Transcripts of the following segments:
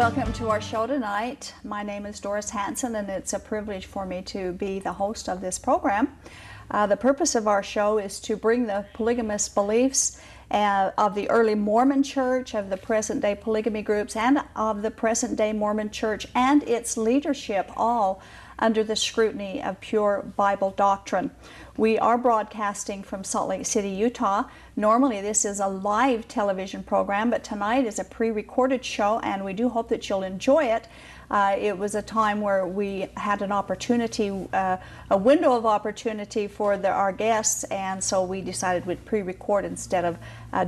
Welcome to our show tonight. My name is Doris Hanson, and it's a privilege for me to be the host of this program. The purpose of our show is to bring the polygamous beliefs of the early Mormon Church, of the present-day polygamy groups, and of the present-day Mormon Church and its leadership, all under the scrutiny of pure Bible doctrine. We are broadcasting from Salt Lake City, Utah. Normally this is a live television program, but tonight is a pre-recorded show, and we do hope that you'll enjoy it. It was a time where we had an opportunity, a window of opportunity for our guests, and so we decided we'd pre-record instead of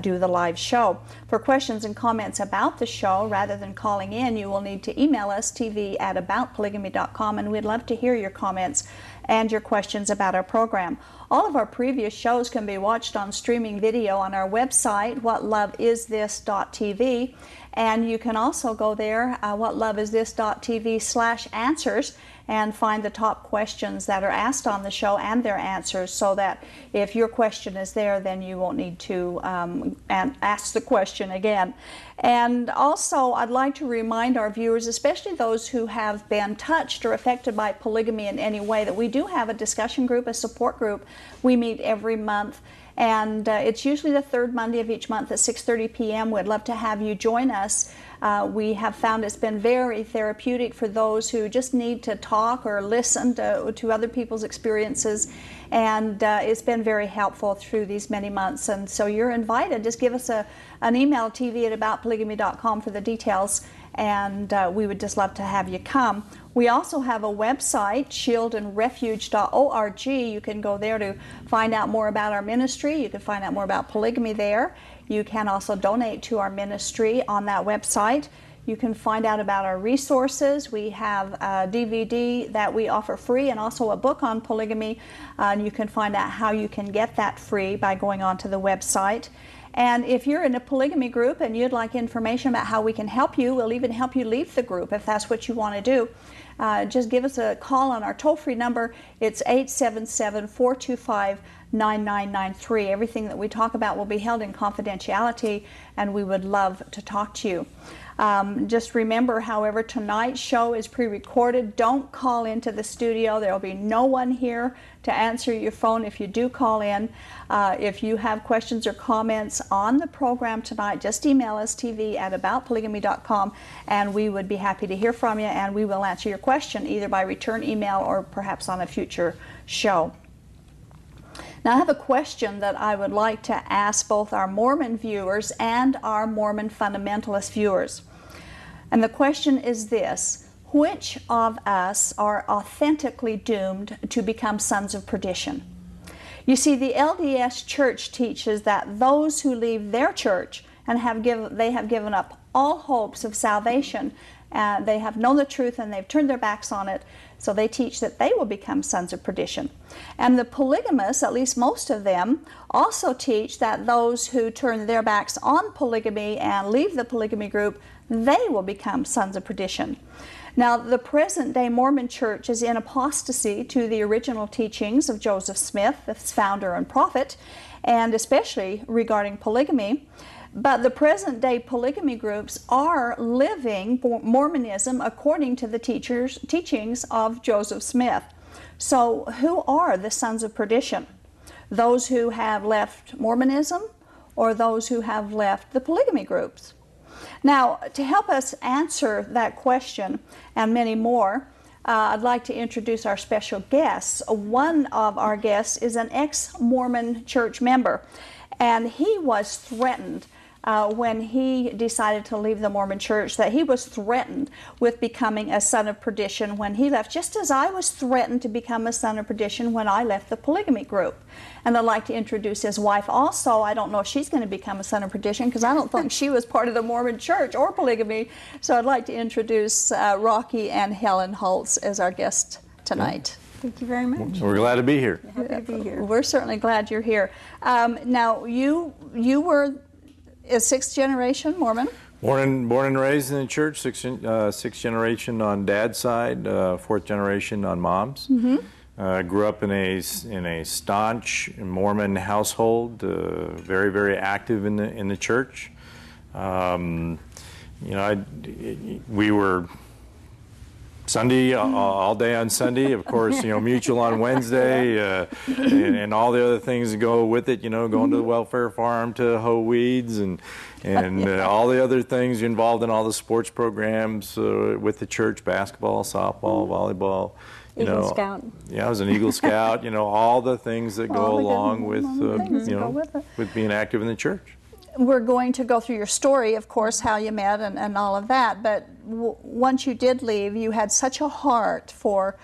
do the live show. For questions and comments about the show, rather than calling in, you will need to email us, tv@aboutpolygamy.com, and we'd love to hear your comments and your questions about our program. All of our previous shows can be watched on streaming video on our website, whatloveisthis.tv, and you can also go there, whatloveisthis.tv/answers, and find the top questions that are asked on the show and their answers, so that if your question is there, then you won't need to ask the question again. And also, I'd like to remind our viewers, especially those who have been touched or affected by polygamy in any way, that we do have a discussion group, a support group. We meet every month, and it's usually the third Monday of each month at 6:30 p.m. We'd love to have you join us. We have found it's been very therapeutic for those who just need to talk or listen to other people's experiences, and it's been very helpful through these many months. And so you're invited. Just give us an email, tv@aboutpolygamy.com, for the details, and we would just love to have you come. We also have a website, shieldandrefuge.org. You can go there to find out more about our ministry. You can find out more about polygamy there. You can also donate to our ministry on that website. You can find out about our resources. We have a DVD that we offer free, and also a book on polygamy. And you can find out how you can get that free by going onto the website. And if you're in a polygamy group and you'd like information about how we can help you, we'll even help you leave the group if that's what you want to do. Just give us a call on our toll-free number. It's 877-425-9993. Everything that we talk about will be held in confidentiality, and we would love to talk to you. Just remember, however, tonight's show is pre-recorded. Don't call into the studio. There will be no one here to answer your phone if you do call in. If you have questions or comments on the program tonight, just email us, tv@aboutpolygamy.com, and we would be happy to hear from you, and we will answer your question either by return email or perhaps on a future show. Now, I have a question that I would like to ask both our Mormon viewers and our Mormon fundamentalist viewers. And the question is this: which of us are authentically doomed to become sons of perdition? You see, the LDS Church teaches that those who leave their church and they have given up all hopes of salvation, they have known the truth and they've turned their backs on it, so they teach that they will become sons of perdition. And the polygamists, at least most of them, also teach that those who turn their backs on polygamy and leave the polygamy group, they will become sons of perdition. Now, the present-day Mormon Church is in apostasy to the original teachings of Joseph Smith, its founder and prophet, and especially regarding polygamy. But the present-day polygamy groups are living Mormonism according to the teachings of Joseph Smith. So who are the sons of perdition? Those who have left Mormonism, or those who have left the polygamy groups? Now, to help us answer that question and many more, I'd like to introduce our special guests. One of our guests is an ex-Mormon church member, and he was threatened when he decided to leave the Mormon Church, that he was threatened with becoming a son of perdition when he left, just as I was threatened to become a son of perdition when I left the polygamy group. And I'd like to introduce his wife also. I don't know if she's going to become a son of perdition, because I don't think she was part of the Mormon Church or polygamy. So I'd like to introduce Rocky and Helen Holtz as our guests tonight. Thank you very much. We're glad to be here. Happy to be here. We're certainly glad you're here. Now, you were a sixth generation Mormon? Born and raised in the church, sixth generation on dad's side, fourth generation on mom's. Grew up in a staunch Mormon household, very, very active in the church. we were Sunday, all day on Sunday, of course, mutual on Wednesday, and all the other things that go with it, going to the welfare farm to hoe weeds and all the other things involved in all the sports programs with the church, basketball, softball, volleyball. Eagle Scout. Yeah, I was an Eagle Scout, all the things that go along with, with being active in the church. We're going to go through your story, of course, how you met and all of that, but once you did leave, you had such a heart for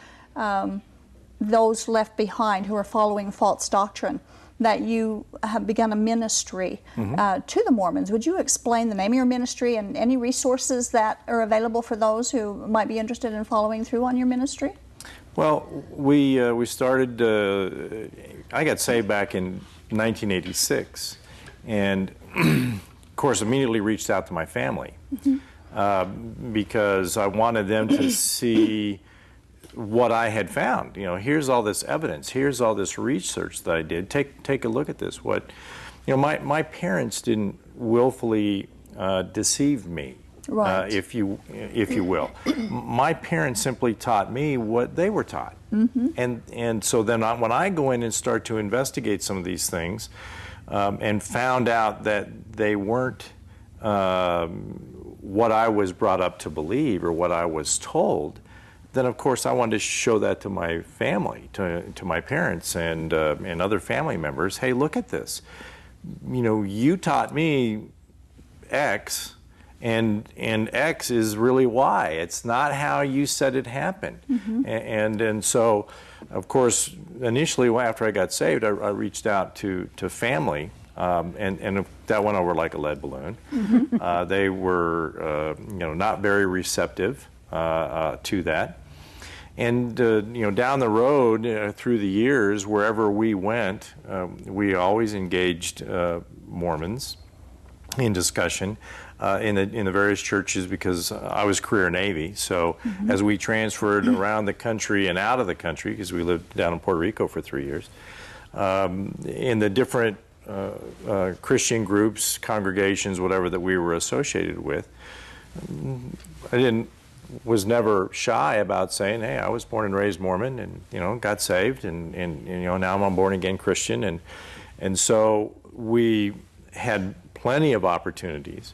those left behind who are following false doctrine that you have begun a ministry to the Mormons. Would you explain the name of your ministry and any resources that are available for those who might be interested in following through on your ministry? Well, we started, I got saved back in 1986, and of course immediately reached out to my family because I wanted them to see what I had found. Here's all this evidence, here's all this research that I did. Take a look at this. My parents didn't willfully deceive me. Right. If you will. My parents simply taught me what they were taught. And so then when I go in and start to investigate some of these things and found out that they weren't what I was brought up to believe or what I was told, then of course I wanted to show that to my family, to my parents and other family members. Hey, look at this. You taught me X, and X is really Y. It's not how you said it happened. And so, of course, initially after I got saved, I reached out to family, and that went over like a lead balloon. They were, not very receptive to that. And down the road, through the years, wherever we went, we always engaged Mormons in discussion in the various churches, because I was career Navy. So as we transferred around the country and out of the country, because we lived down in Puerto Rico for 3 years, in the different Christian groups, congregations, whatever that we were associated with, I was never shy about saying, hey, I was born and raised Mormon, and got saved, and now I'm a born again Christian, and so we had plenty of opportunities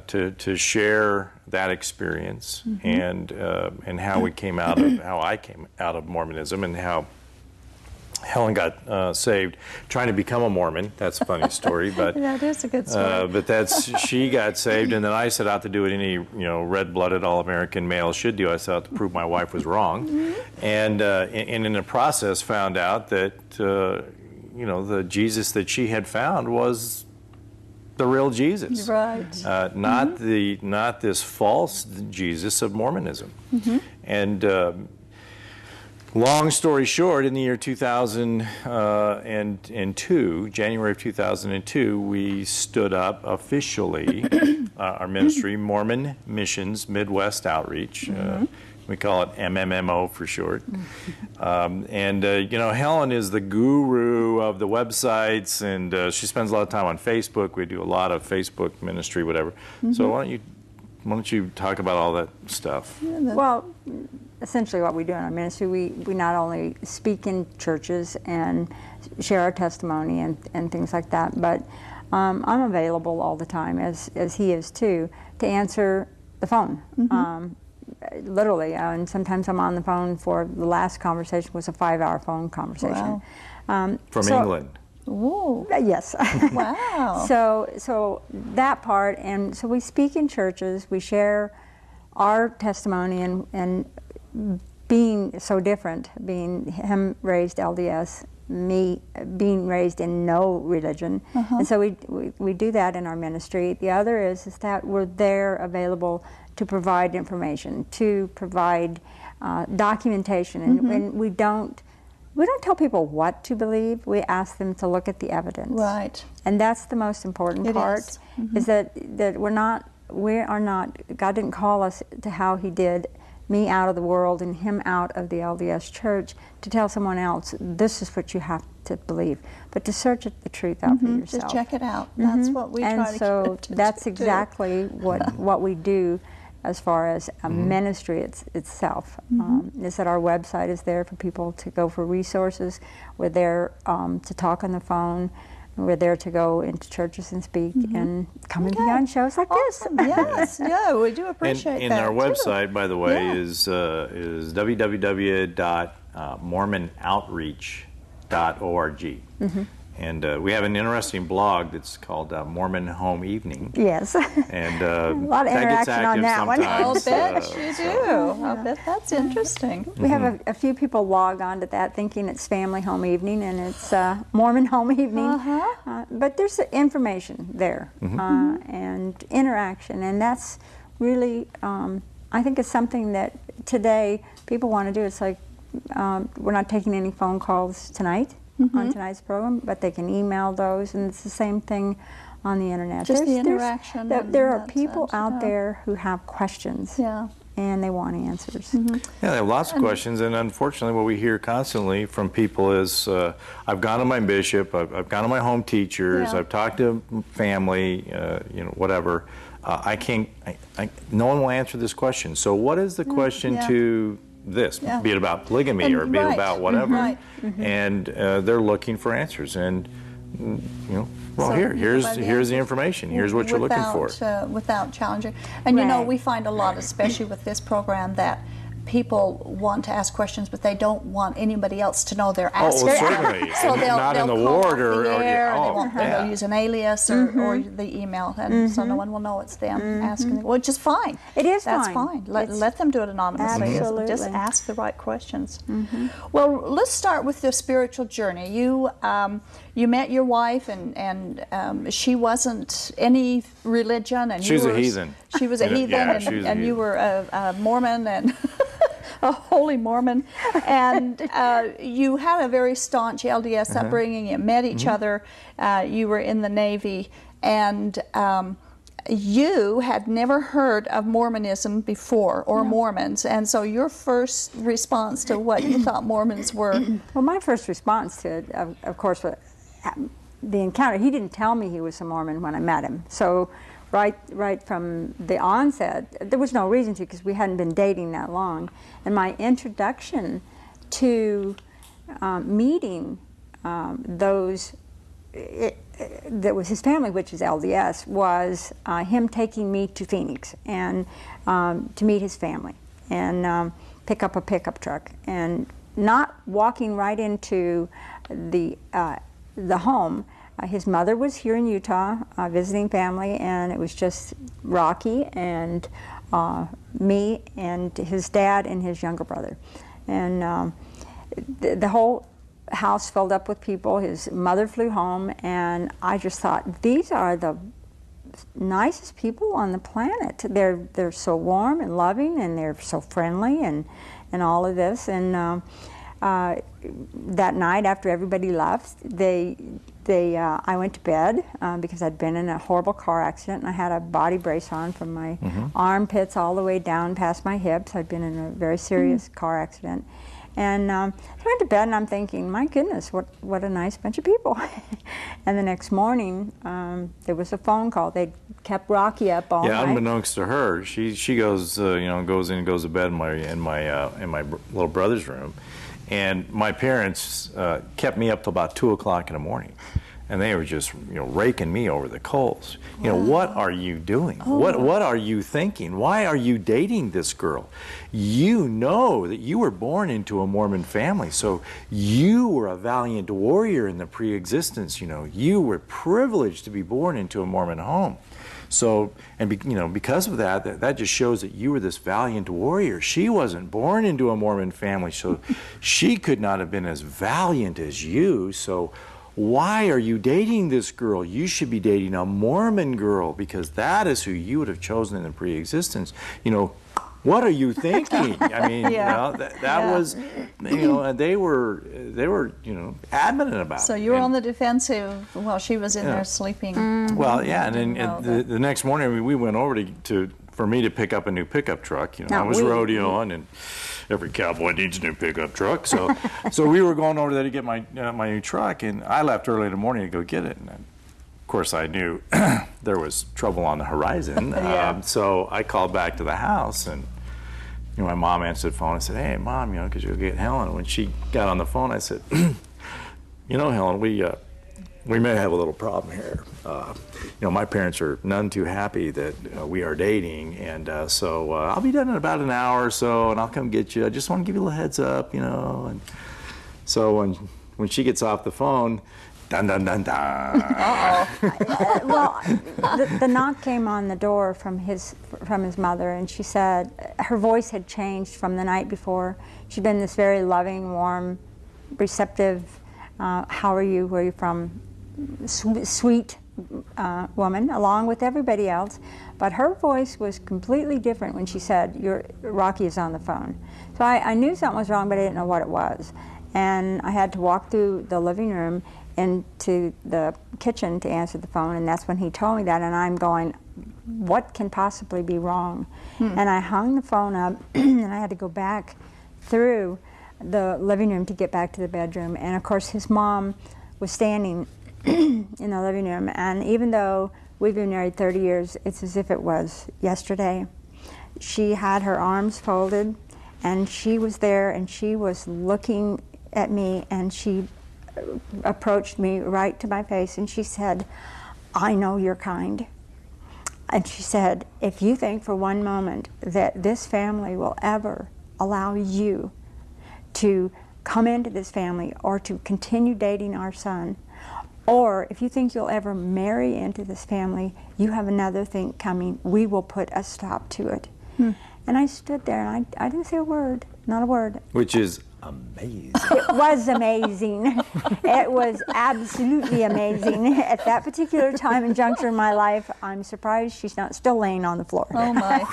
to share that experience and how we came out of how I came out of Mormonism and how Helen got saved trying to become a Mormon. That's a funny story, but that is a good story. But she got saved, and then I set out to do what any red-blooded all-American male should do. I set out to prove my wife was wrong, and in the process found out that the Jesus that she had found was the real Jesus, right? Not this false Jesus of Mormonism. And long story short, in the year 2002, January of 2002, we stood up officially our ministry, Mormon Missions Midwest Outreach. We call it MMMO for short. Helen is the guru of the websites, and she spends a lot of time on Facebook. We do a lot of Facebook ministry, whatever. So why don't you talk about all that stuff? Well, essentially what we do in our ministry, we not only speak in churches and share our testimony and things like that, but I'm available all the time, as he is too, to answer the phone. Literally, and sometimes I'm on the phone for the last conversation was a 5-hour phone conversation. Wow. From England. Ooh. Yes. Wow. So that part, and so we speak in churches, we share our testimony and being so different, being him raised LDS, me being raised in no religion, and so we do that in our ministry. The other is that we're there available to provide information, to provide documentation, and we don't tell people what to believe. We ask them to look at the evidence. Right. And that's the most important part. Is that we are not. God didn't call us to how He did me out of the world and him out of the LDS Church, to tell someone else, this is what you have to believe. But to search the truth out for yourself. Just check it out. That's what we try to And so get to that's do. exactly what we do as far as a ministry itself. Is that our website is there for people to go for resources. We're there to talk on the phone. We're there to go into churches and speak and come and be on shows like Awesome. this. Yes, yeah, we do appreciate And that. our too. website, by the way, Yeah. is www.mormonoutreach.org. And we have an interesting blog that's called Mormon Home Evening. Yes. And a lot of that gets interaction on active that one. I'll sometimes. bet you do. I'll bet that's interesting. We have a few people log on to that thinking it's Family Home Evening, and it's Mormon Home Evening. But there's information there and interaction, and that's really, I think it's something that today people want to do. It's like we're not taking any phone calls tonight on tonight's program, but they can email those, and it's the same thing on the internet. Just the interaction. There are and people that's it, out yeah. there who have questions. Yeah. And they want answers. Yeah, they have lots of questions, and unfortunately what we hear constantly from people is, I've gone to my bishop, I've gone to my home teachers, Yeah. I've talked to family, whatever. No one will answer this question. So what is the question yeah. to this? Yeah. Be it about polygamy And or be it right. about whatever. Right. And they're looking for answers. And, well, So here's by the the answers, information. Here's what you're looking for. Without challenging. And you know, Right. we find a lot, especially with this program, that people want to ask questions, but they don't want anybody else to know they're asking. well, certainly. So they'll, Not in they'll the call ward up or- the or- air, oh, they won't, yeah. they'll use an alias or the email, and so no one will know it's them asking, which is fine. It is That's fine. Let them do it anonymously. Absolutely. Just ask the right questions. Well, let's start with the spiritual journey. You met your wife, and she wasn't any religion, and She was you a were, heathen. She was a Yeah, heathen, yeah, and, she was a and you heathen. were a Mormon and a holy Mormon, and you had a very staunch LDS upbringing. You met each other. You were in the Navy, and you had never heard of Mormonism before or Mormons, and so your first response to what you thought Mormons were. Well, my first response to it, of course, was the encounter. He didn't tell me he was a Mormon when I met him. So right from the onset, there was no reason to, because we hadn't been dating that long. And my introduction to meeting those that was his family, which is LDS, was him taking me to Phoenix and to meet his family and pick up a pickup truck, and not walking right into the home. His mother was here in Utah visiting family, and it was just Rocky and me and his dad and his younger brother. And the whole house filled up with people. His mother flew home, and I just thought, these are the nicest people on the planet. They're so warm and loving, and they're so friendly, and all of this. And that night, after everybody left, I went to bed because I'd been in a horrible car accident, and I had a body brace on from my armpits all the way down past my hips. I'd been in a very serious car accident. And I went to bed, and I'm thinking, my goodness, what a nice bunch of people. And the next morning, there was a phone call. They kept Rocky up all night. Yeah, unbeknownst to her, she goes, goes in and goes to bed in my little brother's room, and my parents kept me up till about 2 o'clock in the morning, and they were just raking me over the coals. What are you doing? Oh. What are you thinking? Why are you dating this girl? You know that you were born into a Mormon family, so you were a valiant warrior in the pre-existence. You were privileged to be born into a Mormon home. So, and because of that just shows that you were this valiant warrior. She wasn't born into a Mormon family, so she could not have been as valiant as you. So why are you dating this girl? You should be dating a Mormon girl, because that is who you would have chosen in the pre-existence. What are you thinking? I mean, Yeah. that was, and they were, adamant about it. So you were on the defensive while she was in there sleeping. Well, yeah, and then know the next morning we went over to for me to pick up a new pickup truck, you know, No, I was rodeoing, and every cowboy needs a new pickup truck. So, so we were going over there to get my new truck, and I left early in the morning to go get it. And of course, I knew there was trouble on the horizon. Yeah. So I called back to the house, and you know, my mom answered the phone. I said, "Hey, Mom, you know, could you go get Helen?" And when she got on the phone, I said, "You know, Helen, we may have a little problem here. You know, my parents are none too happy that we are dating, and so I'll be done in about an hour or so, and I'll come get you. I just want to give you a little heads up, you know." And so when she gets off the phone, dun dun dun dun. Well, the knock came on the door from his mother, and she said her voice had changed from the night before. She'd been this very loving, warm, receptive, how are you, where are you from, sweet woman, along with everybody else. But her voice was completely different when she said, Rocky is on the phone. So I knew something was wrong, but I didn't know what it was. And I had to walk through the living room into the kitchen to answer the phone, and that's when he told me that, and I'm going, what can possibly be wrong? And I hung the phone up, and I had to go back through the living room to get back to the bedroom. And of course his mom was standing in the living room, and even though we've been married 30 years, it's as if it was yesterday. She had her arms folded, and she was there, and she was looking at me, and she approached me right to my face, and she said, "I know you're kind." And she said, "If you think for one moment that this family will ever allow you to come into this family or to continue dating our son, or if you think you'll ever marry into this family, you have another thing coming. We will put a stop to it." And I stood there, and I didn't say a word, not a word. Which is amazing. It was amazing. It was absolutely amazing. At that particular time and juncture in my life, I'm surprised she's not still laying on the floor. Oh my.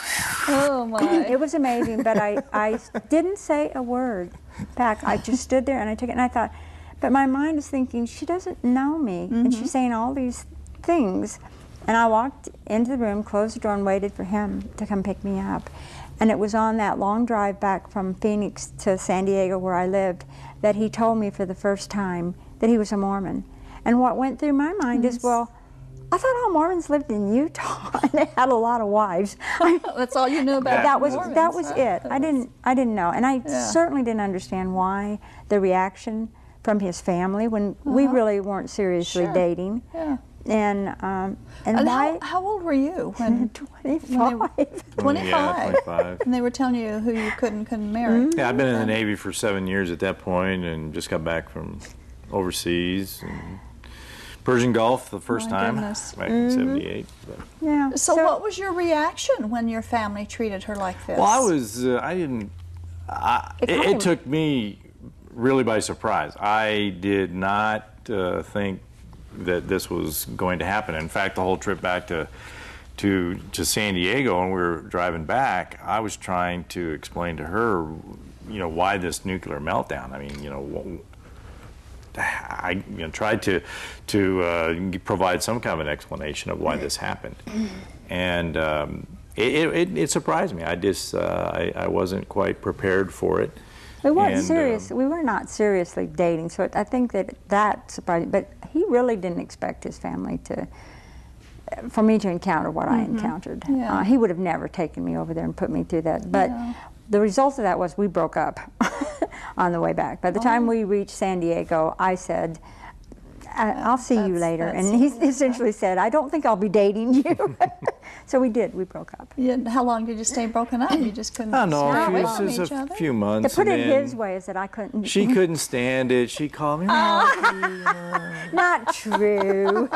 Oh my. It was amazing, but I didn't say a word back. I just stood there and I took it, and I thought, but my mind is thinking, she doesn't know me, and she's saying all these things. And I walked into the room, closed the door, and waited for him to come pick me up. And it was on that long drive back from Phoenix to San Diego, where I lived, that he told me for the first time that he was a Mormon. And what went through my mind is, well, I thought all Mormons lived in Utah and they had a lot of wives. That's all you knew about that was Mormons, huh? it. I didn't know, and I certainly didn't understand why the reaction from his family when we really weren't seriously dating. Yeah. And why? How old were you when? 25. 25. Yeah, 25. And they were telling you who you couldn't marry. Yeah, I've been in the Navy for 7 years at that point, and just got back from overseas. And Persian Gulf the first My time, goodness. back in '78. But. Yeah. So what was your reaction when your family treated her like this? Well, it took me really by surprise. I did not think that this was going to happen. In fact, the whole trip back to San Diego, when we were driving back, I was trying to explain to her, you know, why this nuclear meltdown. I mean, you know, I tried to provide some kind of an explanation of why this happened, and it surprised me. I wasn't quite prepared for it. We weren't serious. We were not seriously dating, so I think that surprised. But he really didn't expect his family for me to encounter what I encountered. Yeah. He would have never taken me over there and put me through that. But the result of that was we broke up on the way back. By the time we reached San Diego, I said, "I'll see you later," and he essentially said, "I don't think I'll be dating you." So we did. We broke up. Yeah, how long did you stay broken up? You just couldn't I don't know, stay it away was from just each a other? few To months. put and it then his way is that I couldn't. she couldn't stand it. She called me. Not true.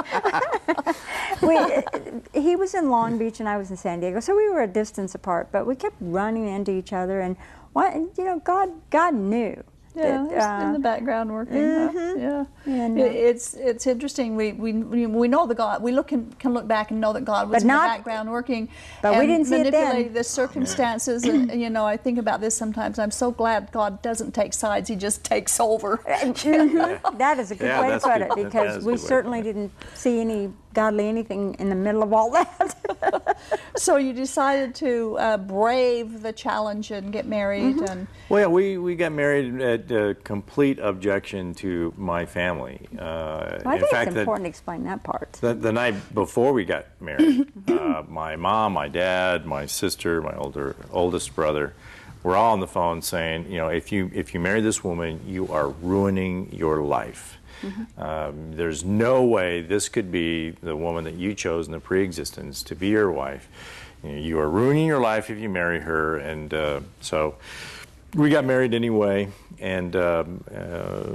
He was in Long Beach and I was in San Diego, so we were a distance apart. But we kept running into each other, and God knew. Yeah, it's in the background working. Yeah, And, it's interesting. We know the God. We can look back and know that God was But in the not- background working. but we and didn't see it then. manipulate the circumstances. And I think about this sometimes. I'm so glad God doesn't take sides. He just takes over. That is a good Yeah, way to that's put good. it, That is because a we good way to certainly put it. didn't see any godly anything in the middle of all that. So you decided to brave the challenge and get married, and Well, yeah, we got married at complete objection to my family. Well, I think it's important to explain that part. The night before we got married, my mom, my dad, my sister, my oldest brother, were all on the phone saying, if you marry this woman, you are ruining your life. There's no way this could be the woman that you chose in the pre-existence to be your wife. You are ruining your life if you marry her. And so we got married anyway, and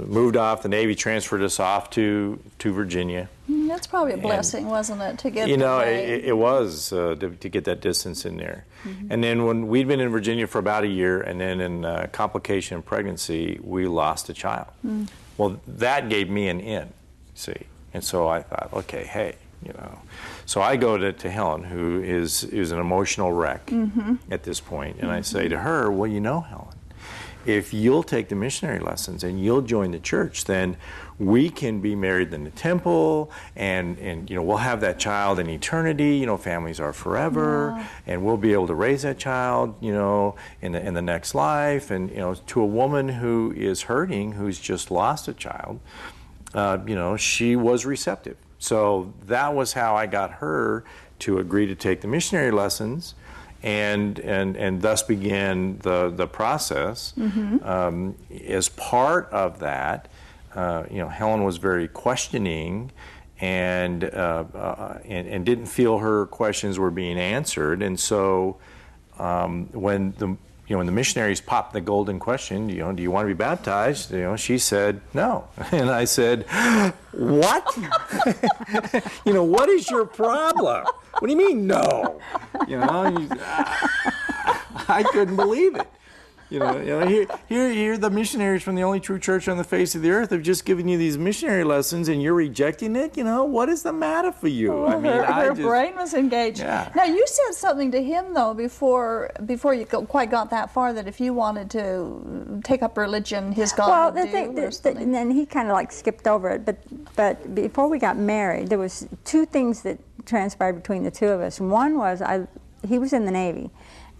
moved off. The Navy transferred us off to Virginia. that's probably a blessing, wasn't it, to get it was to get that distance in there. And then when we'd been in Virginia for about a year, and then in complication of pregnancy, we lost a child. Well, that gave me an in, see. And so I thought, okay, hey, So I go to Helen, who is an emotional wreck at this point, and I say to her, well, Helen, if you'll take the missionary lessons and you'll join the church, then we can be married in the temple, and we'll have that child in eternity. Families are forever, and we'll be able to raise that child, in the next life. And to a woman who is hurting, who's just lost a child, she was receptive. So that was how I got her to agree to take the missionary lessons. And thus began the process. As part of that, Helen was very questioning, and didn't feel her questions were being answered. And so when the missionaries popped the golden question, do you want to be baptized? She said no, and I said, what? What is your problem? What do you mean no? I couldn't believe it. Here the missionaries from the only true church on the face of the earth have just given you these missionary lessons, and you're rejecting it. What is the matter for you? Well, her brain was engaged. Yeah. Now you said something to him though before you quite got that far, that if you wanted to take up religion, his God would do. And then he kind of like skipped over it. But before we got married, there was two things that transpired between the two of us. One was he was in the Navy.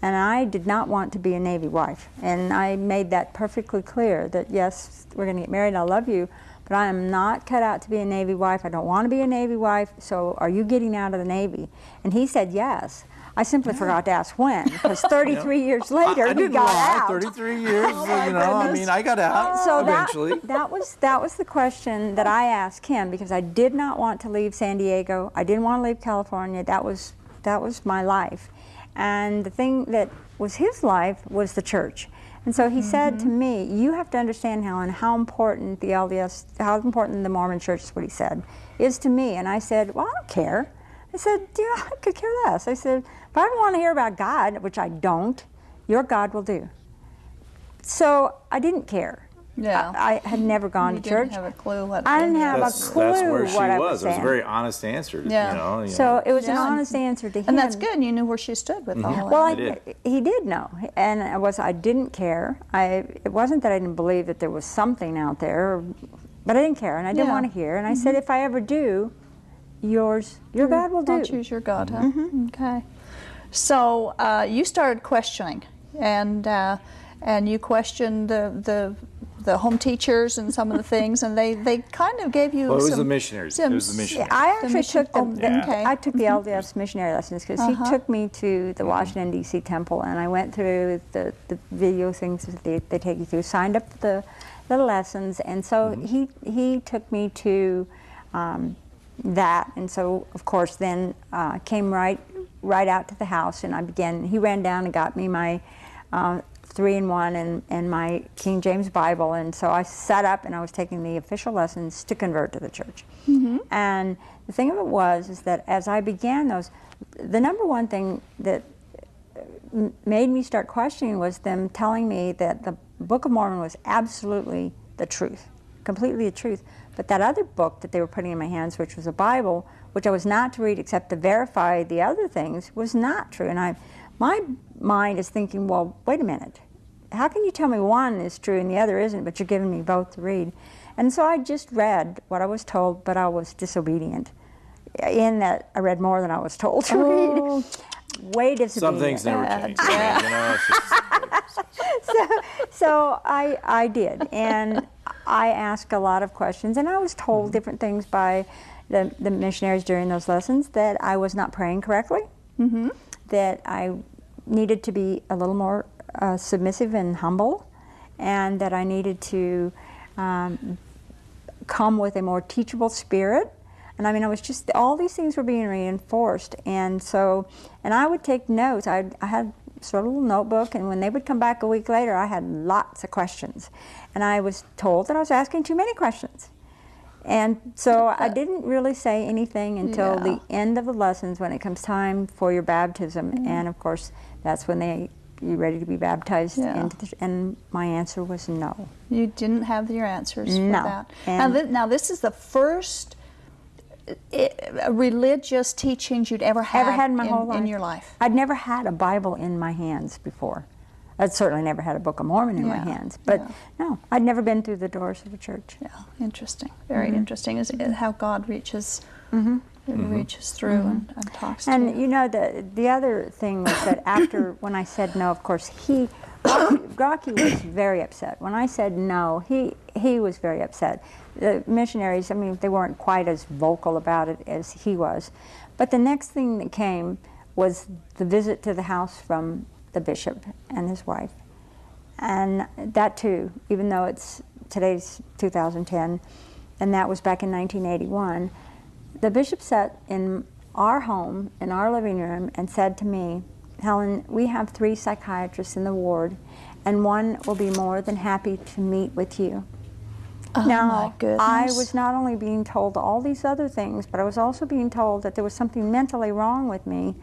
And I did not want to be a Navy wife. And I made that perfectly clear that, yes, we're going to get married, I love you, but I am not cut out to be a Navy wife. I don't want to be a Navy wife, so are you getting out of the Navy? And he said yes. I simply forgot to ask when, because 33 years later, he got out. 33 years, I got out so eventually. That was the question that I asked him, because I did not want to leave San Diego. I didn't want to leave California. That was my life. And the thing that was his life was the church. And so he said to me, you have to understand, Helen, how important the LDS, how important the Mormon church, is what he said, is to me. And I said, well, I don't care. I said, I could care less. I said, if I don't want to hear about God, which I don't, your God will do. So I didn't care. Yeah. I had never gone to church. You didn't have a clue what. I didn't have a clue That's where she what I was. It was saying. a very honest answer. Yeah. So it was an honest answer to him. And that's good. You knew where she stood with all that. Well, he did know, and I didn't care. It wasn't that I didn't believe that there was something out there, but I didn't care, and I didn't want to hear. And I said, if I ever do, your God will do. I'll choose your God, huh? Okay. So you started questioning, and you questioned the home teachers and some of the things, and they kind of gave you. Well, it was the missionaries. It was the missionaries. I actually took I took the LDS missionary lessons, because he took me to the Washington D.C. temple, and I went through the video things that they take you through. Signed up for the lessons, and so he took me to that, and so of course then came right out to the house, and he ran down and got me my 3-in-1 and my King James Bible, and so I sat up and I was taking the official lessons to convert to the church. And the thing of it is that as I began those, the number one thing that made me start questioning was them telling me that the Book of Mormon was absolutely the truth, completely the truth. But that other book that they were putting in my hands, which was a Bible, which I was not to read except to verify the other things, was not true. And my mind is thinking, well, wait a minute. How can you tell me one is true and the other isn't, but you're giving me both to read? And so I just read what I was told, but I was disobedient. in that I read more than I was told to read. Way disobedient. Some things never change. You know, it's just, So I did, and I asked a lot of questions, and I was told different things by the missionaries during those lessons, that I was not praying correctly, that I needed to be a little more submissive and humble, and that I needed to come with a more teachable spirit. And I mean, I was just, all these things were being reinforced. And so, and I would take notes. I had sort of a little notebook, and when they would come back a week later, I had lots of questions. And I was told that I was asking too many questions. And so I didn't really say anything until the end of the lessons, when it comes time for your baptism. And of course, that's when you ready to be baptized, and my answer was no. You didn't have your answers for No. that. And Now, this is the first religious teachings you'd ever had in my whole life. in your life. I'd never had a Bible in my hands before. I'd certainly never had a Book of Mormon in my hands. But no, I'd never been through the doors of a church. Yeah, interesting. Very interesting is how God reaches reaches through and talks to you. And you know, the other thing was that after, when I said no, of course, Rocky was very upset. When I said no, he was very upset. The missionaries, I mean, they weren't quite as vocal about it as he was. But the next thing that came was the visit to the house from the bishop and his wife. And that too, even though today's 2010, and that was back in 1981, the bishop sat in our home, in our living room, and said to me, "Helen, we have 3 psychiatrists in the ward, and one will be more than happy to meet with you." Oh, now, my goodness. I was not only being told all these other things, but I was also being told that there was something mentally wrong with me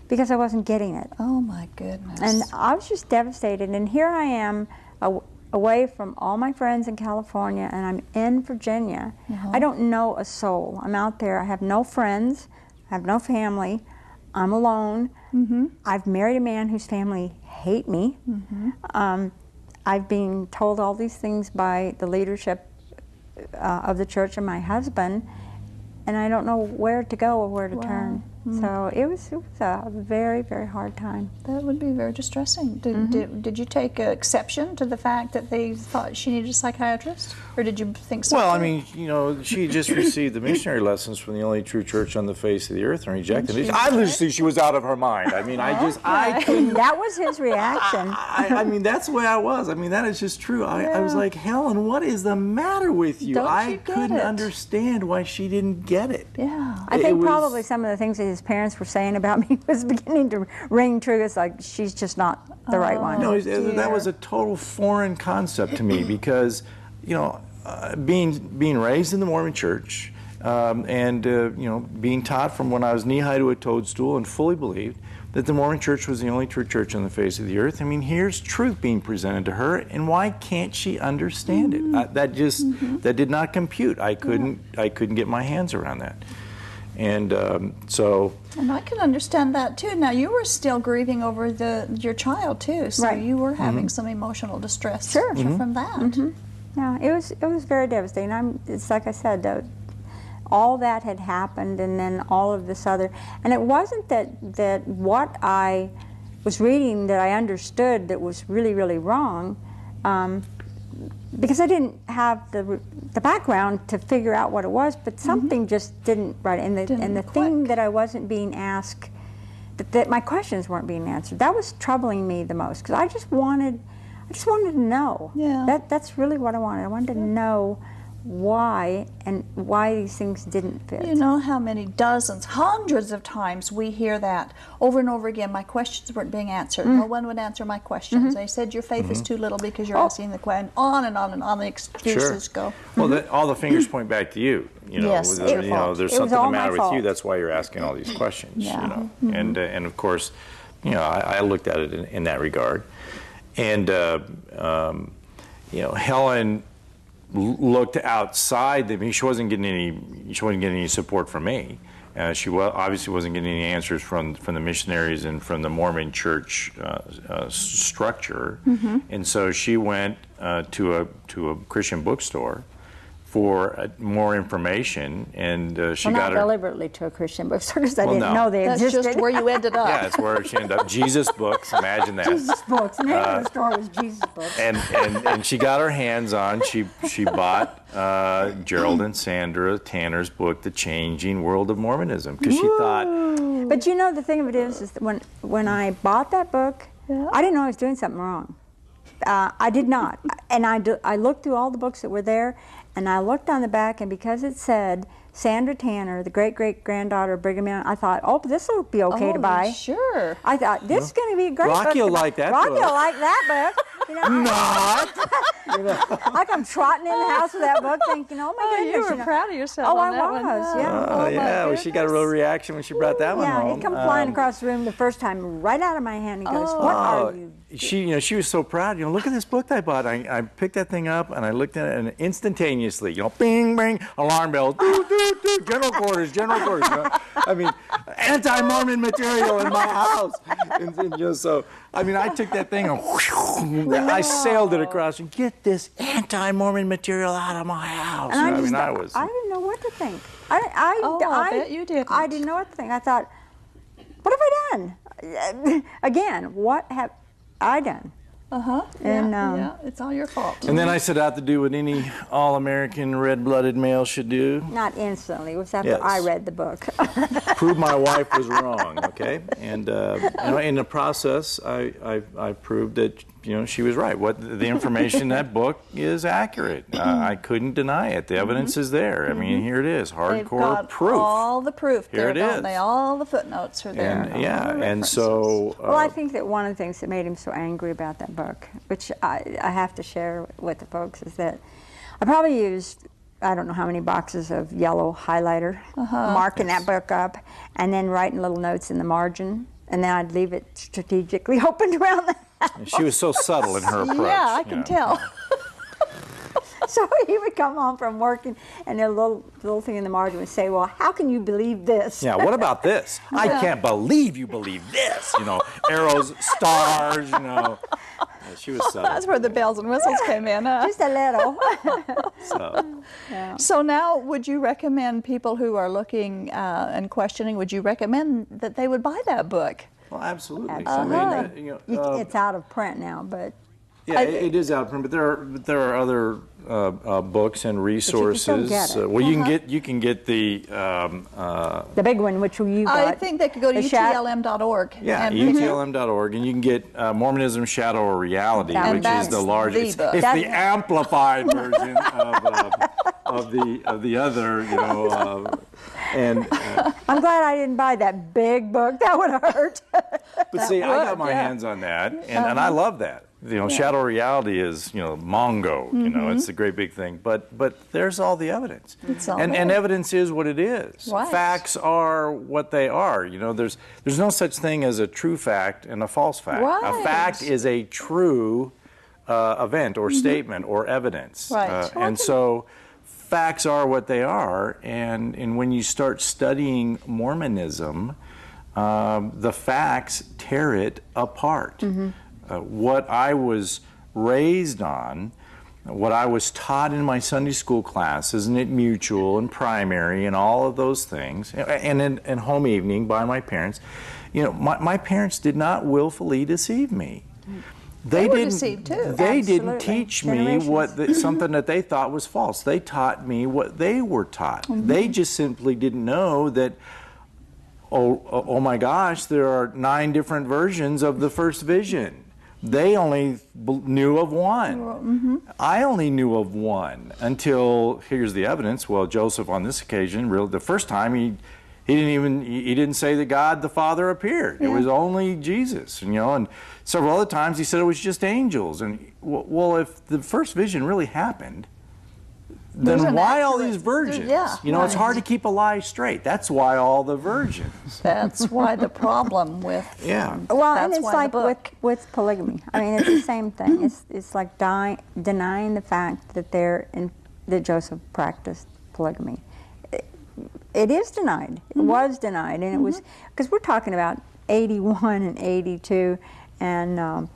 because I wasn't getting it. Oh my goodness. And I was just devastated. And here I am, away from all my friends in California, and I'm in Virginia. I don't know a soul. I'm out there. I have no friends. I have no family. I'm alone. I've married a man whose family hate me. I've been told all these things by the leadership of the church and my husband, and I don't know where to go or where to turn. So it was a very, very hard time. That would be very distressing. Did you take exception to the fact that they thought she needed a psychiatrist, or did you think so? well, I mean, you know, she just received the missionary lessons from the only true church on the face of the earth and rejected it. Obviously, she was out of her mind. I mean, I couldn't. That was his reaction. I mean, that's the way I was. I mean, that is just true. I was like, Helen, what is the matter with you? Don't you I get couldn't it? understand why she didn't get it. Yeah. I think probably some of the things that his parents were saying about me was beginning to ring true. It's like, she's just not the right one. No, that was a total foreign concept to me because, you know, being raised in the Mormon Church and you know, being taught from when I was knee-high to a toadstool and fully believed that the Mormon Church was the only true church on the face of the earth. I mean, here's truth being presented to her, and why can't she understand it? That just that did not compute. I couldn't get my hands around that. And so... And I can understand that too. Now, you were still grieving over your child too, so Right. you were having some emotional distress Sure. from that. Yeah, it was very devastating. It's like I said, all that had happened, and then all of this other, and it wasn't that what I was reading that I understood that was really, really wrong, because I didn't have the background to figure out what it was, but something just didn't right, and the thing that I wasn't being asked, that my questions weren't being answered, that was troubling me the most, because I just wanted to know. Yeah. That's really what I wanted. I wanted to know why these things didn't fit. You know how many dozens, hundreds of times we hear that over and over again. My questions weren't being answered. No one would answer my questions. They said your faith is too little because you're asking the question. On and on and on the excuses go. Well, all the fingers point back to you. You know, Yes, it's your you know, fault. there's It was something all the my matter with you. fault. That's why you're asking all these questions. Yeah. You know, and of course, you know, I looked at it in that regard, and you know, Helen looked outside. I mean, she wasn't getting any support from me. She obviously wasn't getting any answers from the missionaries and from the Mormon Church structure. And so she went to a Christian bookstore, for more information, and she Well, got not her. deliberately to a Christian bookstore because I Well, didn't no. know they That's existed. just where you ended up. Yeah, it's where she ended up. Jesus Books, imagine that. Jesus books. The name of the store was Jesus Books. And she got her hands on. She bought Gerald and Sandra Tanner's book, The Changing World of Mormonism, because she thought, But you know, the thing of it is that when I bought that book, I didn't know I was doing something wrong. I did not. And I looked through all the books that were there, and I looked on the back, and because it said Sandra Tanner, the great-great-granddaughter of Brigham Young, I thought, oh, this will be okay to buy. Sure. I thought, this is going to be a great book. Rocky will to buy. like that Rocky book. will like that book. You know, I come trotting in the house with that book thinking, oh, my Oh, goodness. you were proud of yourself Oh, on I that one. was, yeah. oh, my yeah, well, she got a real reaction when she brought that one Yeah, home. he come flying across the room the first time, right out of my hand. He goes, "What are you?" She was so proud. Look at this book that I bought. I picked that thing up and I looked at it, and instantaneously, bing, bing, alarm bells, doo, doo, doo, general quarters. I mean, anti-Mormon material in my house. And so, I mean, I took that thing and I sailed it across and get this anti-Mormon material out of my house. And I didn't know what to think. I bet you didn't. I didn't know what to think. I thought, what have I done? Again, what have I done? And, yeah, it's all your fault. And then I set out to do what any all-American red-blooded male should do. Not instantly. It was after Yes. I read the book. Prove my wife was wrong, okay? And in the process, I proved that she was right. What the information in that book is accurate. I couldn't deny it. The evidence is there. I mean, here it is, They've hardcore got proof. all the proof Here there, it don't is. they? All the footnotes are there. And all yeah, the and references. so Well, I think that one of the things that made him so angry about that book, which I have to share with the folks, is that I probably used, I don't know how many boxes of yellow highlighter, marking that book up, and then writing little notes in the margin, and then I'd leave it strategically opened around the house. she was so subtle in her approach. Yeah, I can tell. So he would come home from work, and a little thing in the margin would say, well, how can you believe this? Yeah, what about this? I can't believe you believe this. Arrows, stars, Yeah, she was subtle. That's where the bells and whistles came in, huh? Just a little. So, So now, would you recommend people who are looking and questioning, would you recommend that they would buy that book? well, absolutely. Absolutely. I mean, It's out of print now, but yeah, it is out of print, but there are other books and resources. still get it. Well, you can get the the big one, which you got. I think they could go to the Shat- utlm.org. yeah, and utlm.org, and you can get Mormonism, Shadow or Reality, And which that's is the the largest. book. It's That's- the amplified version of the other, and. I'm glad I didn't buy that big book. That would have hurt. But see, I got would, my yeah. hands on that, and I love that. Shadow Reality is, Mongo. It's a great big thing. But there's all the evidence, It's all and there. evidence is what it is. Right. Facts are what they are. There's no such thing as a true fact and a false fact. Right. A fact is a true event or statement or evidence. Right. And so. Facts are what they are, and when you start studying Mormonism, the facts tear it apart. What I was raised on, what I was taught in my Sunday school classes, and at Mutual and primary and all of those things, and in home evening by my parents, my parents did not willfully deceive me. They were didn't, deceived, too. They didn't Absolutely. teach me something that they thought was false. They taught me what they were taught. They just simply didn't know that, oh my gosh, there are 9 different versions of the first vision. They only knew of one. I only knew of one until, here's the evidence. Well, Joseph on this occasion, really, the first time he didn't say that God the Father appeared. It was only Jesus, and several other times he said it was just angels. And well, if the first vision really happened, There's then an why all accurate- these virgins? yeah, It's hard to keep a lie straight. That's why all the virgins. That's why the problem with Yeah. Well, That's and it's why the like book. with polygamy. I mean, it's the same thing. It's like denying the fact that that Joseph practiced polygamy. It is denied. It was denied, and it was because we're talking about 81 and 82, and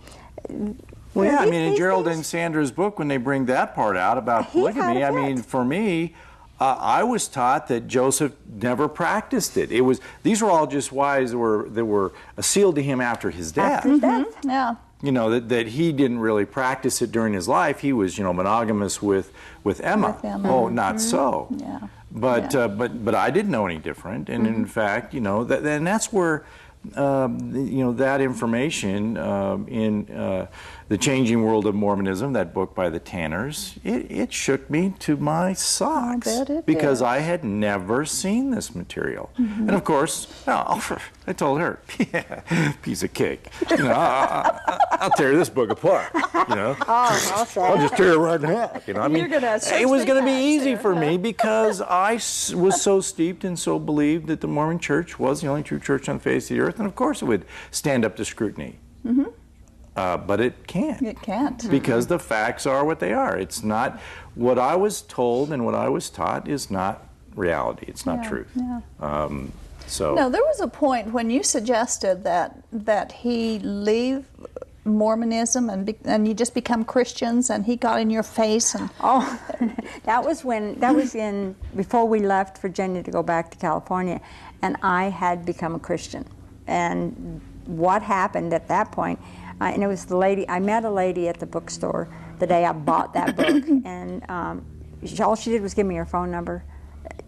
Well, yeah, I mean, in these Gerald things- and Sandra's book, when they bring that part out about He had polygamy, a I mean, fit. for me, I was taught that Joseph never practiced it. These were all just wives that were sealed to him after his death. After his death. Yeah. You know, that he didn't really practice it during his life. He was, monogamous with Emma. With Emma. Oh, not so. Yeah. But Yeah. but I didn't know any different, and in fact, and that's where that information in The Changing World of Mormonism, that book by the Tanners, it shook me to my socks bet it because did. I had never seen this material, and of course, I told her, yeah, piece of cake, I'll tear this book apart, I'll just tear it right in half, I mean, You're gonna it was going to be search the easy facts for there, me because I was so steeped and so believed that the Mormon Church was the only true church on the face of the earth, and of course it would stand up to scrutiny. But it can't. It can't. Because the facts are what they are. It's not what I was told and what I was taught is not reality. It's not truth. Yeah. So No, there was a point when you suggested that he leave Mormonism and you just become Christians, and he got in your face and Oh, that was before we left Virginia to go back to California, and I had become a Christian. And what happened at that point, and it was I met a lady at the bookstore the day I bought that book, and all she did was give me her phone number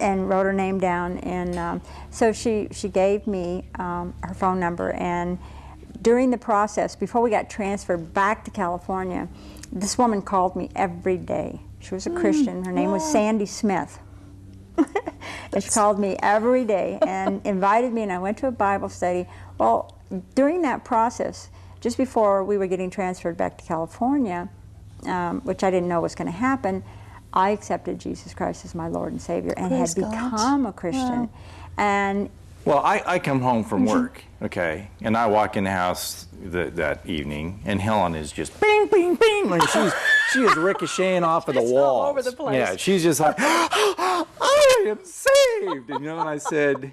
and wrote her name down, and so she gave me her phone number, and during the process, before we got transferred back to California, this woman called me every day. She was a Christian. Her name was Sandy Smith. And she called me every day and invited me, and I went to a Bible study. Well, during that process, just before we were getting transferred back to California, which I didn't know was going to happen, I accepted Jesus Christ as my Lord and Savior and Praise had God. become a Christian. Wow. And well, I come home from work, okay, and I walk in the house that evening, and Helen is just bing, bing, bing. Like she is ricocheting off of the She's walls. all over the place. Yeah, she's just like, I am saved. And, I said,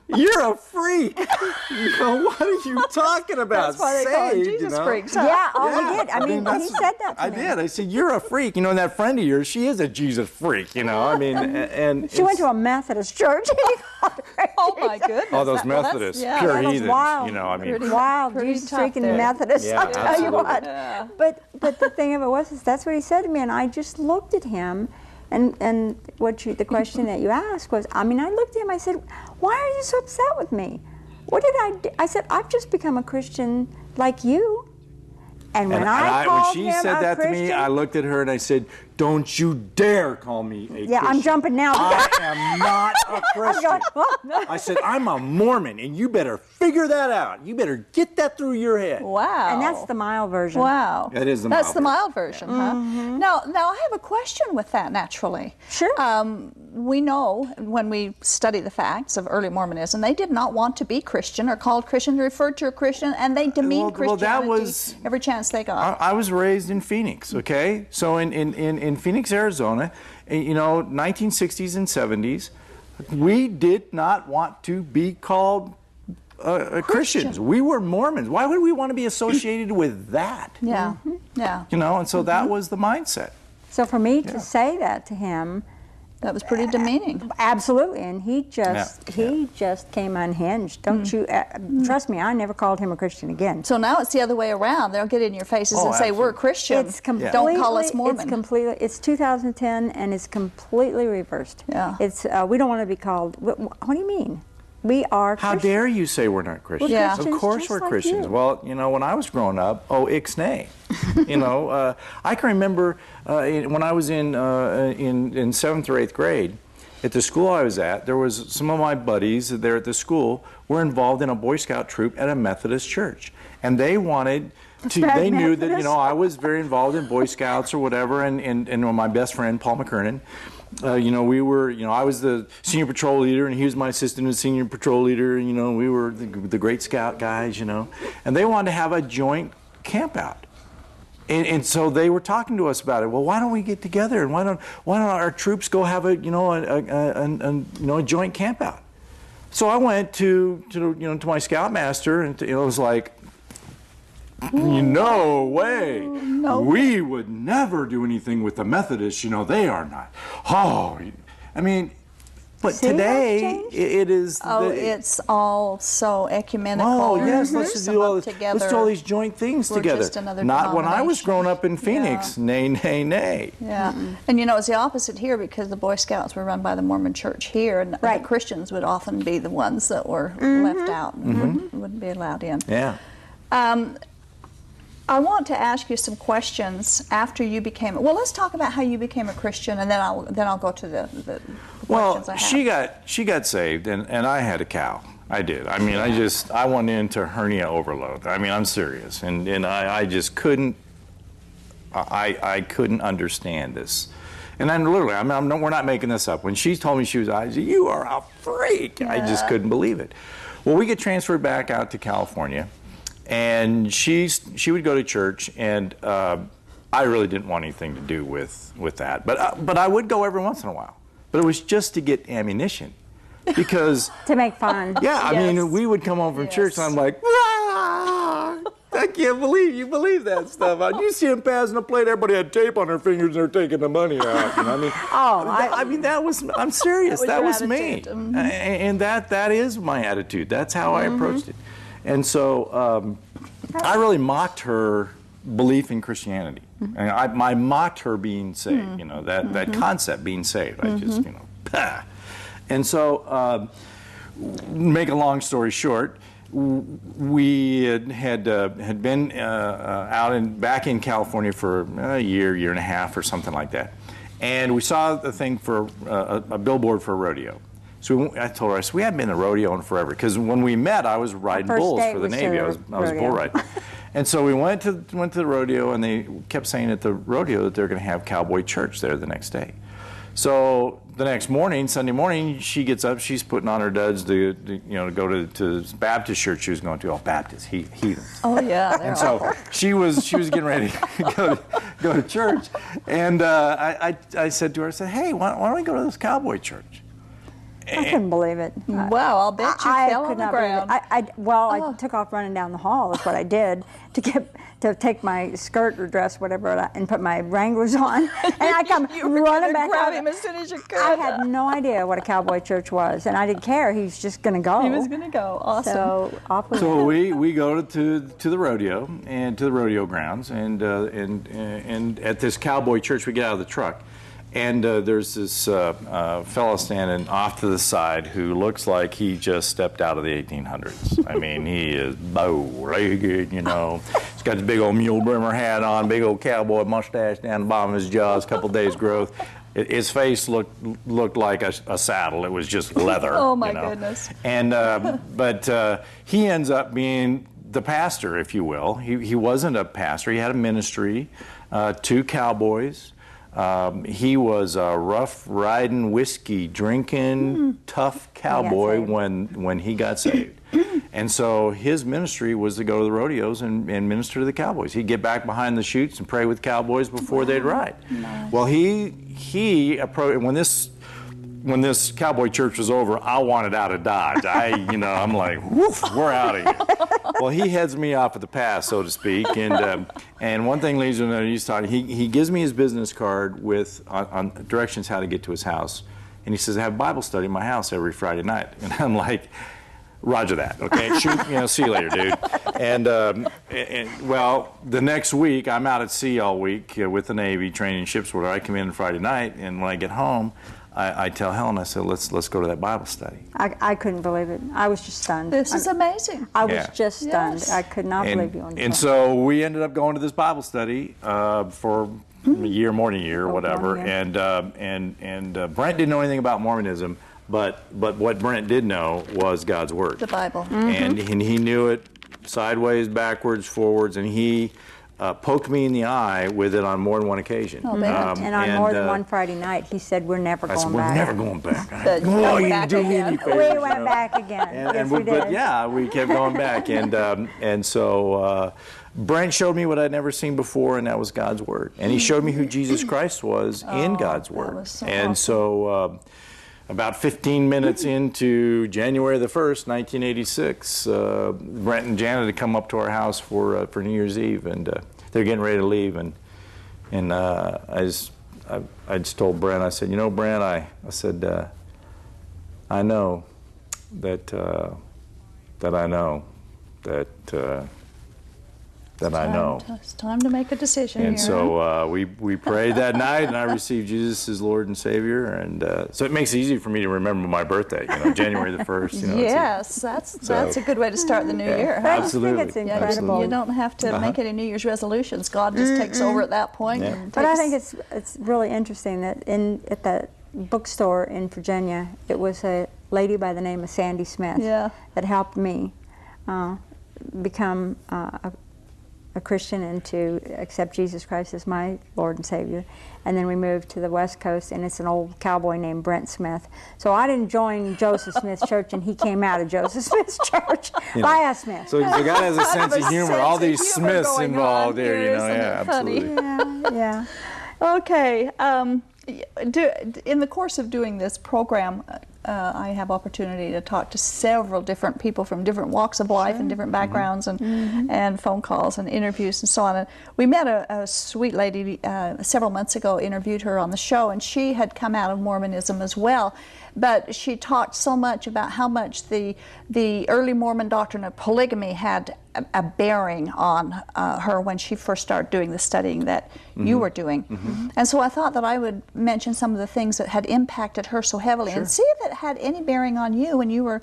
you're a freak. What are you talking about? That's why they call it Saved, Jesus freaks. Huh? yeah, oh, Yeah, he did. I mean, he that's- said that to I me. did. I said, you're a freak. And that friend of yours, she is a Jesus freak, I mean, and She went it's- to a Methodist church. oh my goodness. Oh, those Well, that's- Methodists, yeah, pure that was heathens, wild. I mean. Pretty- Wild, pretty Jesus tough freaking there. Methodist, Yeah, I'll tell you absolutely. what. Yeah. But the thing of it was, is that's what he said to me, and I just looked at him, and the question that you asked was, I looked at him, I said, why are you so upset with me? What did I do? I said, I've just become a Christian like you. And when I when called she him said a that to me, Christian- I looked at her and I said, don't you dare call me a Yeah, I'm Christian. jumping now. I am not a Christian. going, "Oh, no." I said, I'm a Mormon, and you better figure that out. You better get that through your head. Wow. And that's the mild version. Wow. That is the That's mild the mild version, huh? Now I have a question with that, naturally. Sure. We know when we study the facts of early Mormonism, they did not want to be Christian or called Christian, referred to a Christian, and they demeaned Well, that Christianity was- every chance they got. I was raised in Phoenix, okay? So in Phoenix, Arizona, 1960s and 70s, we did not want to be called Christians. We were Mormons. Why would we want to be associated with that? Yeah, yeah. And so that was the mindset. So for me to say that to him, That was pretty demeaning. absolutely, and he just came unhinged. Don't you trust me? I never called him a Christian again. So now it's the other way around. They'll get in your faces and say, "We're absolutely. Christian. It's completely. Don't call us Mormon." It's completely. It's 2010, and it's completely reversed. Yeah. It's we don't want to be called. What do you mean? We are. How Christians. dare you say we're not Christians? Yeah. Of Christians course just we're like Christians. you. Well, when I was growing up, ixnay. I can remember when I was in 7th or 8th grade, at the school I was at, there was some of my buddies there at the school were involved in a Boy Scout troop at a Methodist church. And they wanted to, Bad they knew that, Methodist. I was very involved in Boy Scouts or whatever, and my best friend, Paul McKernan, we were, I was the senior patrol leader, and he was my assistant as senior patrol leader, and, we were the Great Scout guys, and they wanted to have a joint camp out. And so they were talking to us about it. Well, why don't we get together, and why don't our troops go have a joint camp out? So I went to my scoutmaster, and it was like, No way. No. We would never do anything with the Methodists. You know, they are not. Oh, I mean, but See, that's today changed? it is. Oh, it's all so ecumenical. Oh yes, let's Mix just them do all up this. together. Let's do all these joint things We're together. just another Not when I was denomination. growing up in Phoenix. Yeah. Nay, nay, nay. Yeah, and you know, it's the opposite here because the Boy Scouts were run by the Mormon Church here, and Right. the Christians would often be the ones that were left out and wouldn't be allowed in. Yeah. I want to ask you some questions after you became. Well, let's talk about how you became a Christian, and then I'll go to the Well, questions I have. she got saved, and I had a cow. I did. I mean, I went into hernia overload. I mean, I'm serious, and I just couldn't. I couldn't understand this. And then literally, we're not making this up. When she told me she was, I said, "You are a freak." I just couldn't believe it. Well, we get transferred back out to California, and she would go to church, and I really didn't want anything to do with that. But I would go every once in a while. But it was just to get ammunition, because To make fun. yeah, I Yes. mean, we would come home from church, and I'm like, "Ah, I can't believe you believe that stuff. You see them passing a plate, everybody had tape on their fingers, and they're taking the money out. You know, I mean, I mean, that was. I'm serious. That That was was your me, attitude. Mhm. and that is my attitude. That's how I approached it, and so I really mocked her belief in Christianity. And I mocked her being saved. You know, that concept being saved. I just and so. Make a long story short, we had been back in California for a year and a half or something like that, and we saw the thing for a billboard for a rodeo. So I told her, I said, we haven't been to rodeo in forever, because when we met, I was riding first bulls date for the was Navy. to I was rodeo. bull riding. And so we went to the rodeo, and they kept saying at the rodeo that they're going to have cowboy church there the next day. So the next morning, Sunday morning, she gets up. She's putting on her duds to go to Baptist church she was going to. Oh, Baptist, heathens. Oh yeah, they're And so she was getting ready to go to church, and I said to her, I said, hey, why don't we go to this cowboy church? I couldn't believe it. Wow, I'll bet you I fell could on the not believe ground. it. I took off running down the hall. Is what I did to take my skirt or dress, whatever, and put my Wranglers on, and I come You were running gonna back grab out. him as soon as you could. I had no idea what a cowboy church was, and I didn't care. He was just going to go. He was going to go. Awesome. So off we So went. we go to the rodeo and to the rodeo grounds, and at this cowboy church we get out of the truck, and there's this fellow standing off to the side who looks like he just stepped out of the 1800s. I mean, he is bow-legged, you know. He's got this big old mule brimmer hat on, big old cowboy mustache down the bottom of his jaws, a couple days growth. His face looked like a saddle. It was just leather. Oh, my you know? goodness. And but he ends up being the pastor, if you will. He wasn't a pastor. He had a ministry, 2 cowboys. He was a rough riding, whiskey drinking, tough cowboy when he got saved. And so his ministry was to go to the rodeos and minister to the cowboys. He'd get back behind the chutes and pray with cowboys before they'd ride. Well, he approached when this cowboy church was over. I wanted out of Dodge. I'm like, woof, we're out of here. Well, he heads me off at the pass, so to speak, and one thing leads to another. He gives me his business card with on directions how to get to his house, and he says, I have Bible study in my house every Friday night, and I'm like, Roger that. Okay, shoot. See you later, dude. And well, the next week I'm out at sea all week with the Navy training ships. Where I come in Friday night, and when I get home, I tell Helen, I said, let's go to that Bible study. I couldn't believe it. I was just stunned. This is amazing. I was Yeah. just stunned. Yes. I could not believe you. And so we ended up going to this Bible study for a year, more than a year, or whatever. one year. And Brent didn't know anything about Mormonism, but what Brent did know was God's Word. The Bible. And he knew it sideways, backwards, forwards, and he poked me in the eye with it on more than one occasion. Oh, man. and on more than one Friday night, he said, we're never I going said, back. we're never going back. But you Oh, went you back do me again. any favors, We you went know. back again. Yes, we But did. yeah, we kept going back, and so Brent showed me what I'd never seen before, and that was God's Word. And he showed me who Jesus Christ was in God's that Word. was so and awesome. so about 15 minutes into January the 1st, 1986, Brent and Janet had come up to our house for New Year's Eve, and they're getting ready to leave, and I just told Brent, I said, you know, Brent, I said, I know that I know that I know. It's time to make a decision And here. so we prayed that night, and I received Jesus as Lord and Savior, and so it makes it easy for me to remember my birthday. You know, January the 1st. You know, Yes, that's a good way to start the new year. Huh? Absolutely. I think it's Yeah, incredible. you don't have to make any New Year's resolutions. God just takes over at that point. Yeah. And But I takes- think it's really interesting that at that bookstore in Virginia, it was a lady by the name of Sandy Smith Yeah. that helped me become a Christian and to accept Jesus Christ as my Lord and Savior. And then we moved to the West Coast, and it's an old cowboy named Brent Smith. So I didn't join Joseph Smith's church, and he came out of Joseph Smith's church. By Smith. So God has a sense of humor. sense All of these humor Smiths going involved on there, here, you know. isn't Yeah, it funny? absolutely. Yeah. Okay. In the course of doing this program, I have opportunity to talk to several different people from different walks of life and different backgrounds, and phone calls and interviews and so on. And we met a sweet lady several months ago, interviewed her on the show, and she had come out of Mormonism as well. But she talked so much about how much the early Mormon doctrine of polygamy had a bearing on her when she first started doing the studying that you were doing. And so I thought that I would mention some of the things that had impacted her so heavily and see if it had any bearing on you when you were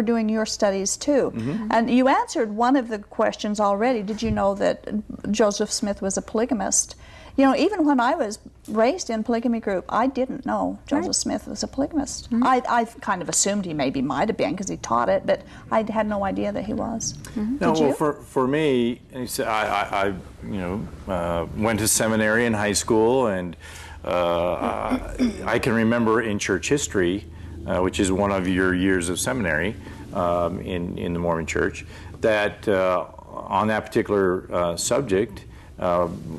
doing your studies too. And you answered one of the questions already. Did you know that Joseph Smith was a polygamist? You know, even when I was raised in polygamy group, I didn't know Joseph Smith was a polygamist. I kind of assumed he maybe might have been because he taught it, but I had no idea that he was. No, Did you? well, for me, I went to seminary in high school, and I can remember in church history, which is one of your years of seminary in the Mormon Church, that on that particular subject,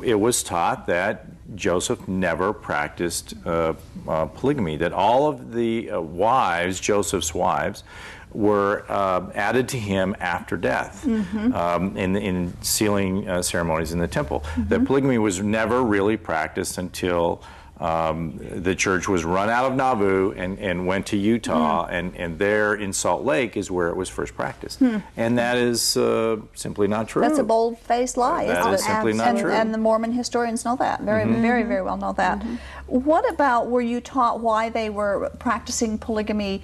it was taught that Joseph never practiced polygamy, that all of the wives, Joseph's wives, were added to him after death in sealing ceremonies in the temple. That polygamy was never really practiced until the church was run out of Nauvoo and went to Utah, and there in Salt Lake is where it was first practiced. And that is simply not true. That's a bold-faced lie. That isn't is it? simply not true. And the Mormon historians know that very, very well know that. What about, were you taught why they were practicing polygamy,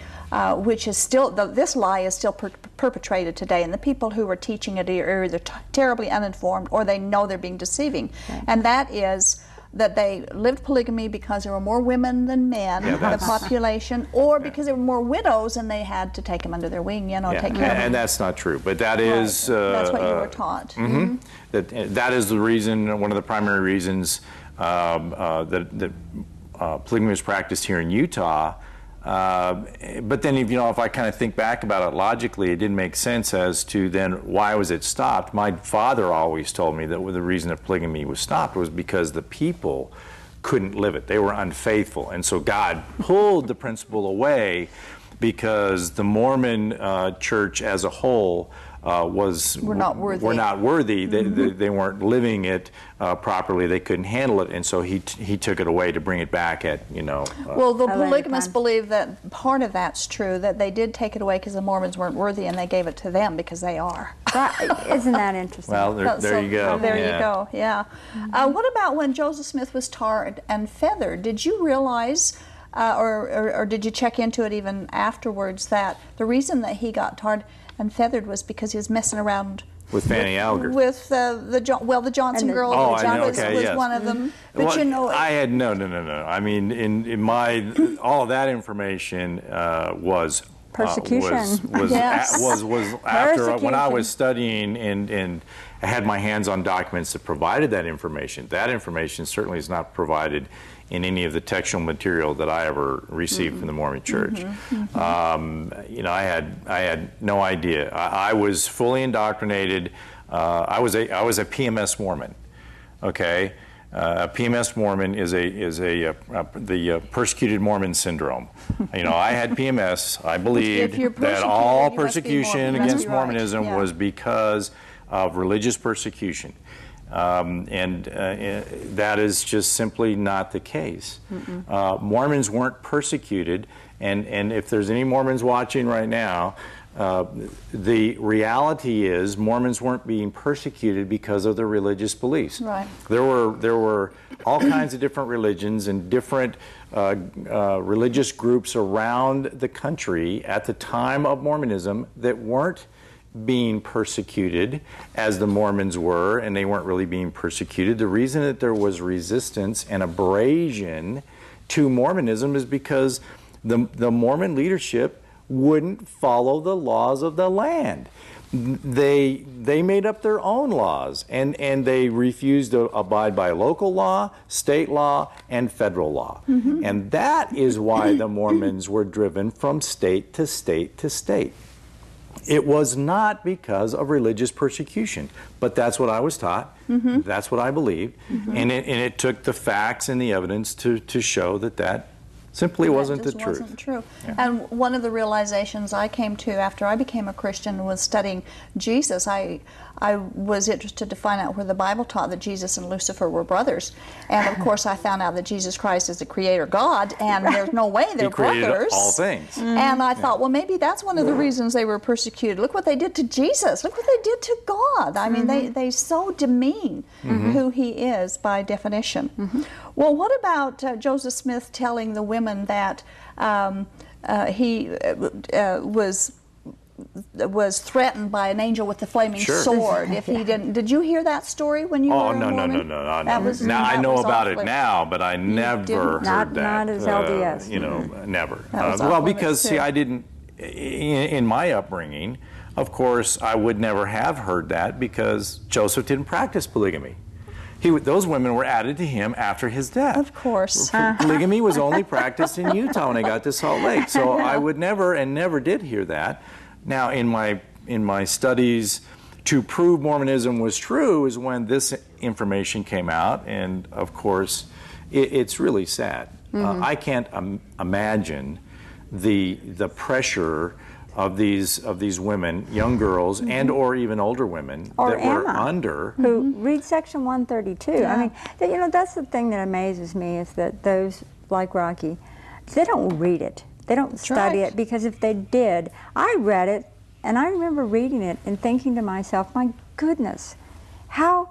which is still, this lie is still perpetrated today, and the people who are teaching it are either terribly uninformed or they know they're being deceiving. And that is that they lived polygamy because there were more women than men in the population, or because there were more widows and they had to take them under their wing, you know, take care of them. And that's not true, but that is That's what you were taught. that is the reason, one of the primary reasons that polygamy was practiced here in Utah. But then, if I kind of think back about it logically, it didn't make sense as to then why was it stopped. My father always told me that the reason that polygamy was stopped was because the people couldn't live it. They were unfaithful. And so God pulled the principle away because the Mormon church as a whole were not worthy. They weren't living it properly. They couldn't handle it, and so he took it away to bring it back at Well, the polygamists believe that part of that's true, that they did take it away because the Mormons weren't worthy, and they gave it to them because they are. Isn't that interesting? Well, there you go. There you go. Yeah. What about when Joseph Smith was tarred and feathered? Did you realize? Or did you check into it even afterwards that the reason that he got tarred and feathered was because he was messing around with Fanny Alger, with the Johnson girl? Oh, John was one of them. But I had no. I mean, in my all of that information was persecution. Was after Persecution. when I was studying and I had my hands on documents that provided that information. That information certainly is not provided in any of the textual material that I ever received from the Mormon Church. I had no idea. I was fully indoctrinated. I was a PMS Mormon. Okay. PMS Mormon is the persecuted Mormon syndrome. I had PMS. I believed you're that all persecuted, you must be persecution Mormon. That's against right. Mormonism Yeah. was because of religious persecution. That is just simply not the case. Mormons weren't persecuted, and if there's any Mormons watching right now, the reality is Mormons weren't being persecuted because of their religious beliefs. Right. There were all kinds of different religions and different religious groups around the country at the time of Mormonism that weren't being persecuted as the Mormons were, and they weren't really being persecuted. The reason that there was resistance and abrasion to Mormonism is because the Mormon leadership wouldn't follow the laws of the land. They made up their own laws, and they refused to abide by local law, state law, and federal law. And that is why the Mormons were driven from state to state to state. It was not because of religious persecution, but that's what I was taught. That's what I believed, and it took the facts and the evidence to show that simply wasn't the truth. Wasn't true. Yeah. And one of the realizations I came to after I became a Christian was studying Jesus. I was interested to find out where the Bible taught that Jesus and Lucifer were brothers. And of course I found out that Jesus Christ is the creator God, and there's no way they're He created brothers. all things. And I thought, well, maybe that's one of the reasons they were persecuted. Look what they did to Jesus. Look what they did to God. I mean, they so demean who he is by definition. Well, what about Joseph Smith telling the women that he was threatened by an angel with the flaming Sure. sword if he didn't? Did you hear that story when you were a No. Mormon? Now That I know was about it awfully- now, but I never didn't? heard that. Not as LDS. Never. That was Well, off limits, because too. I didn't. In my upbringing, of course, I would never have heard that because Joseph didn't practice polygamy. Those women were added to him after his death. Of course. Polygamy was only practiced in Utah when I got to Salt Lake. So I would never and never did hear that. Now, in my studies to prove Mormonism was true is when this information came out, and of course, it's really sad. I can't imagine the pressure of these women, young girls, and or even older women Or that were Emma, under. who read Section 132. I mean, that's the thing that amazes me is that those like Rocky, they don't read it. They don't study right. it, because if they did, I read it and I remember reading it and thinking to myself, my goodness, how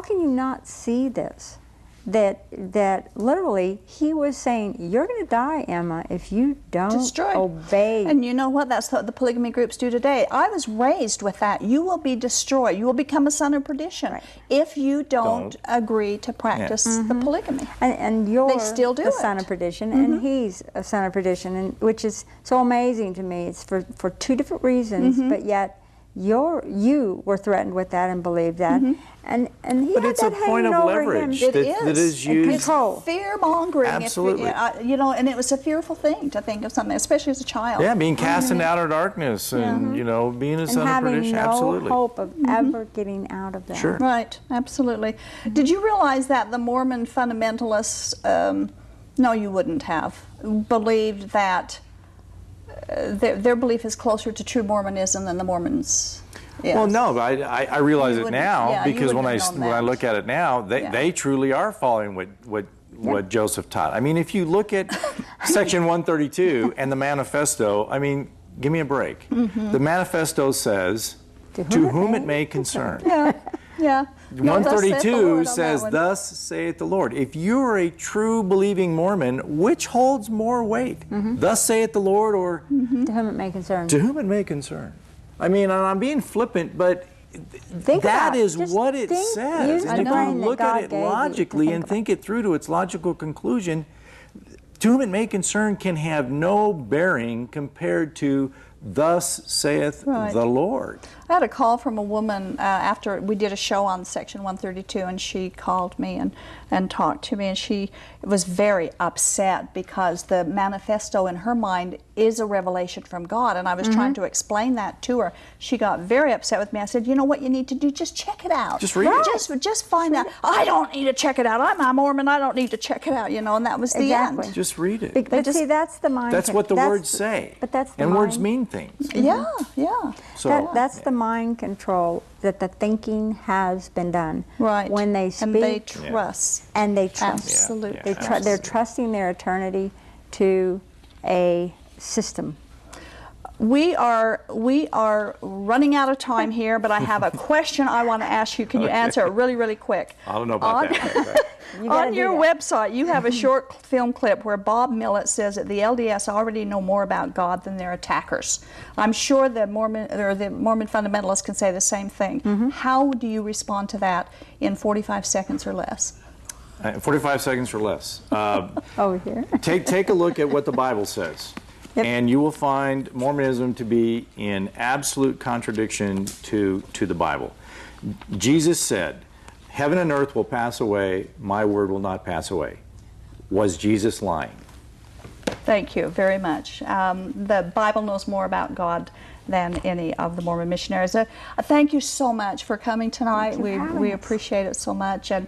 can you not see this? That literally he was saying, you're going to die, Emma, if you don't Destroyed. obey. And you know what? That's what the polygamy groups do today. I was raised with that. You will be destroyed. You will become a son of perdition Right. if you don't agree to practice the polygamy. And you're They still do the son it. of perdition, and he's a son of perdition, and which is so amazing to me. It's for two different reasons, but yet you were threatened with that and believed that, and he But had it's a that point hanging of over leverage him. that is used. Control. Fear mongering. Absolutely. And it was a fearful thing to think of something, especially as a child. Yeah, being cast into outer darkness and, being a And son of having perdition. no Absolutely. hope of ever getting out of that. Sure. Right, absolutely. Did you realize that the Mormon fundamentalists, no, you wouldn't have, believed that their belief is closer to true Mormonism than the Mormons? Yes. Well, no, but I realize You it wouldn't- now yeah, you because when wouldn't I have known that. look at it now, they truly are following what Joseph taught. I mean, if you look at Section 132 and the manifesto, I mean, give me a break. The manifesto says, "To whom it may concern." Yeah. No, thus saith the Lord 132 on says, that one. "Thus saith the Lord." If you are a true believing Mormon, which holds more weight? "Thus saith the Lord," or To whom it may concern. "To whom it may concern"? I mean, I'm being flippant, but Think that about it. is Just what it think, says. use And the if brain you that look God at it gave you to logically and about think it through to its logical conclusion, "to whom it may concern" can have no bearing compared to thus saith Right. the Lord. I had a call from a woman after we did a show on Section 132, and she called me and talked to me, and she was very upset because the manifesto in her mind is a revelation from God, and I was trying to explain that to her. She got very upset with me. I said, you know what you need to do? Just check it out. Just read it. Just find out. I don't need to check it out. I'm a Mormon. I don't need to check it out, you know, and that was the Exactly. end. Just read it. But see, that's the mind. That's what the words say. But that's the and words mind. mean things. Yeah, yeah. So That's the mind control that the thinking has been done. Right. When they speak and they trust. and they trust. Absolutely. Yeah, They're trusting their eternity to a system. We are running out of time here, but I have a question I want to ask you. Can you answer it really, really quick? I don't know about that. You gotta On do your that. website, you have a short film clip where Bob Millett says that the LDS already know more about God than their attackers. I'm sure the Mormon fundamentalists can say the same thing. How do you respond to that in 45 seconds or less? 45 seconds or less. Over here. Take a look at what the Bible says. Yep. And you will find Mormonism to be in absolute contradiction to the Bible. Jesus said, "Heaven and earth will pass away, my word will not pass away." Was Jesus lying? Thank you very much. The Bible knows more about God than any of the Mormon missionaries. Thank you so much for coming tonight. Thank you for having We us. appreciate it so much. And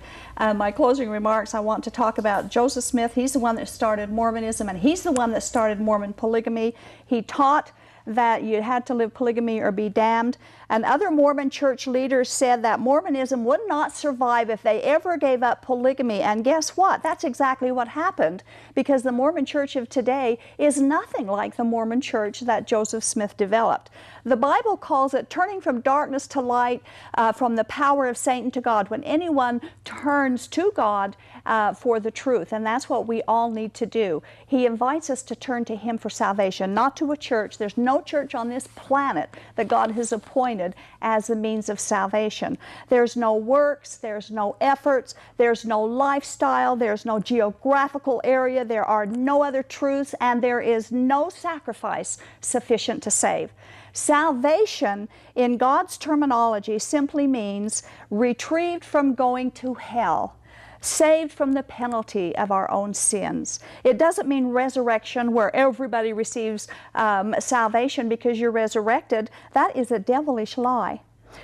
my closing remarks, I want to talk about Joseph Smith. He's the one that started Mormonism, and he's the one that started Mormon polygamy. He taught that you had to live polygamy or be damned. And other Mormon church leaders said that Mormonism would not survive if they ever gave up polygamy. And guess what? That's exactly what happened, because the Mormon church of today is nothing like the Mormon church that Joseph Smith developed. The Bible calls it turning from darkness to light, from the power of Satan to God, when anyone turns to God for the truth. And that's what we all need to do. He invites us to turn to Him for salvation, not to a church. There's no church on this planet that God has appointed as the means of salvation. There's no works, there's no efforts, there's no lifestyle, there's no geographical area, there are no other truths, and there is no sacrifice sufficient to save. Salvation, in God's terminology, simply means retrieved from going to hell, saved from the penalty of our own sins. It doesn't mean resurrection where everybody receives salvation because you're resurrected. That is a devilish lie.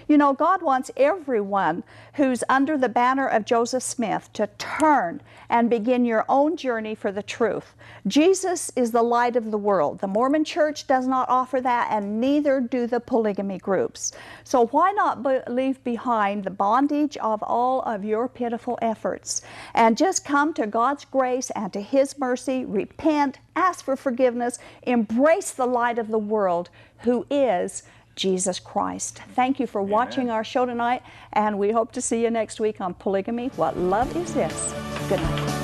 You know, God wants everyone who's under the banner of Joseph Smith to turn and begin your own journey for the truth. Jesus is the light of the world. The Mormon church does not offer that, and neither do the polygamy groups. So why not leave behind the bondage of all of your pitiful efforts and just come to God's grace and to His mercy, repent, ask for forgiveness, embrace the light of the world, who is Jesus Christ. Thank you for watching our show tonight, and we hope to see you next week on Polygamy. What Love Is This? Good night.